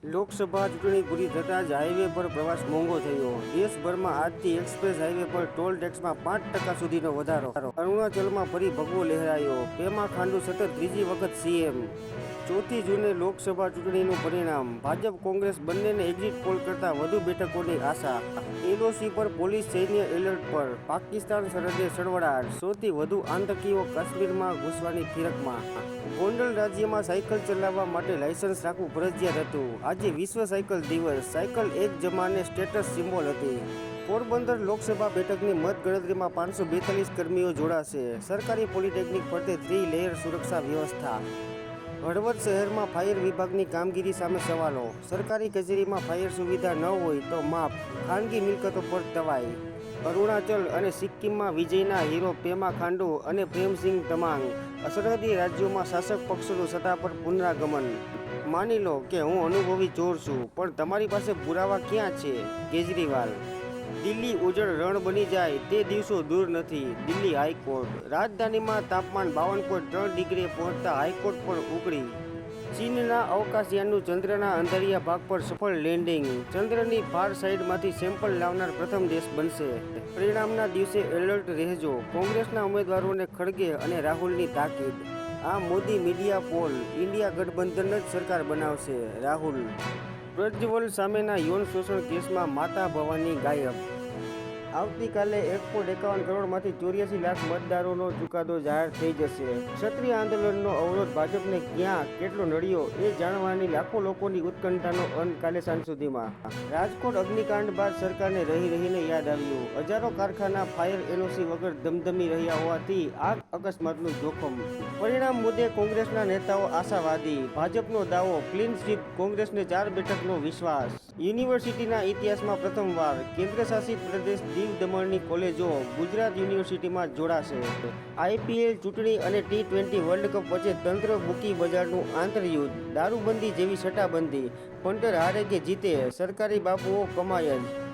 લોકસભા ચૂંટણી પૂરી થતાં જ હાઈવે પર પ્રવાસ મોંઘો થયો. દેશભરમાં આજથી એક્સપ્રેસ હાઈવે પર ટોલ ટેક્સમાં 5% સુધીનો વધારો. અરુણાચલમાં ફરી ભગવો લહેરાયો. પેમા ખાંડુ સતત ત્રીજી વખત સીએમ. 4 જૂને લોકસભા ચૂંટણીનું પરિણામ. ભાજપ કોંગ્રેસ બંનેને એક્ઝિટ પોલ કરતાં વધુ બેઠકોની આશા. એલઓસી પર પોલીસ સૈન્ય એલર્ટ પર. પાકિસ્તાન સરહદે સળવળાટ. સૌથી વધુ આતંકીઓ કાશ્મીરમાં ઘૂસવાની ફિરકમાં. ગોંડલ રાજ્યમાં સાયકલ ચલાવવા માટે લાયસન્સ રાખવું ફરજિયાત હતું. આજે વિશ્વ સાયકલ દિવસ. સાયકલ એક જમાને સ્ટેટસ સિમ્બોલ હતી. પોરબંદર લોકસભા બેઠકની મતગણતરીમાં 542 કર્મીઓ જોડાશે. સરકારી પોલિટેકનિક ફરતે 3 લેયર સુરક્ષા વ્યવસ્થા. હળવદ શહેરમાં ફાયર વિભાગની કામગીરી સામે સવાલો. સરકારી કચેરીમાં ફાયર સુવિધા ન હોય તો માફ. ખાનગી મિલકતો પર દવાઈ. અરુણાચલ અને સિક્કિમમાં વિજયના હીરો પેમા ખાંડુ અને પ્રેમસિંહ તમાંગ. સરહદી રાજ્યોમાં શાસક પક્ષનું સત્તા પર પુનરાગમન. માની લો કે હું અનુભવી ચોર છું, પણ તમારી પાસે પુરાવા ક્યાં છે? કેજરીવાલ. દિલ્હી ઉજળ રણ બની જાય તે દિવસો દૂર નથી. દિલ્હી હાઈકોર્ટ. રાજધાનીમાં તાપમાન 52.3 ડિગ્રીએ પહોંચતા હાઈકોર્ટ પણ ઉકળી. ચીનના અવકાશયાનનું ચંદ્રના અંધારિયા ભાગ પર સફળ લેન્ડિંગ. ચંદ્રની ફાર સાઇડમાંથી સેમ્પલ લાવનાર પ્રથમ દેશ બનશે. પરિણામના દિવસે એલર્ટ રહેજો. કોંગ્રેસના ઉમેદવારોને ખડગે અને રાહુલની તાકીદ. આ મોદી મીડિયા પોલ. ઇન્ડિયા ગઠબંધન જ સરકાર બનાવશે. રાહુલ. પ્રજ્વલ સામેના યૌન શોષણ કેસમાં માતા ભવાની ગાયબ. આવતીકાલે 1.51 કરોડમાંથી 84 લાખ મતદારોનો ચુકાદો જાહેર થઈ જશે. ક્ષત્રિય આંદોલનનો અવરોધ ભાજપને ક્યાં કેટલો નડ્યો એ જાણવાની લાખો લોકોની ઉત્કંઠાનો અંત કાલે સાંજ સુધીમાં. રાજકોટ અગ્નિકાંડ બાદ સરકારને રહીને યાદ આવ્યું. હજારો કારખાના ફાયર એનઓસી વગર ધમધમી રહ્યા હોવાથી આગ અકસ્માતનું જોખમ. પરિણામ મુદ્દે કોંગ્રેસના નેતાઓ આશાવાદી. ભાજપનો દાવો ક્લીન સ્વીપ. કોંગ્રેસને 4 બેઠકનો વિશ્વાસ. યુનિવર્સિટીના ઇતિહાસમાં પ્રથમવાર કેન્દ્ર શાસિત પ્રદેશ દીવ દમણની કોલેજો ગુજરાત યુનિવર્સિટીમાં જોડાશે. આઈપીએલ ચૂંટણી અને T20 વર્લ્ડ કપ વચ્ચે તંત્ર બુકી બજારનું આંતરયુદ્ધ. દારૂબંધી જેવી સટ્ટાબંધી. પંટર હારે કે જીતે, સરકારી બાબુઓ કમાય જ.